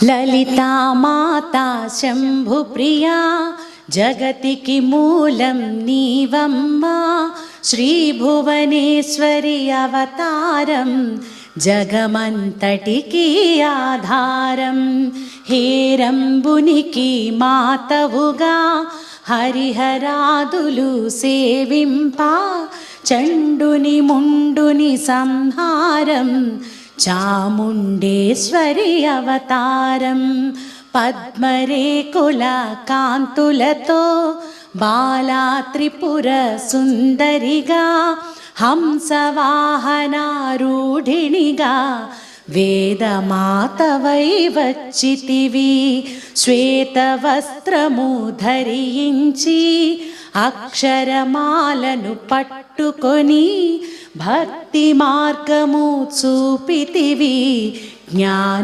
లలితా మాతా శంభుప్రియా జగతికి మూలం నీవమ్మా శ్రీభువనేశ్వరి అవతారం జగమంతటికి ఆధారం హేరంబునికి మాతవుగా హరిహరాదులు సేవింప చండుని ముండుని సంహారం చాముండేశ్వరి అవతారం పద్మరేకుల కాంతులతో బాలా త్రిపుర సుందరిగా హంసవాహనారూఢిణిగా వేదమాతవై వచ్చితివి శ్వేతవస్త్రము ధరించి అక్షరమాలను పట్టుకొని భక్తి మార్గము చూపితివి జ్ఞాన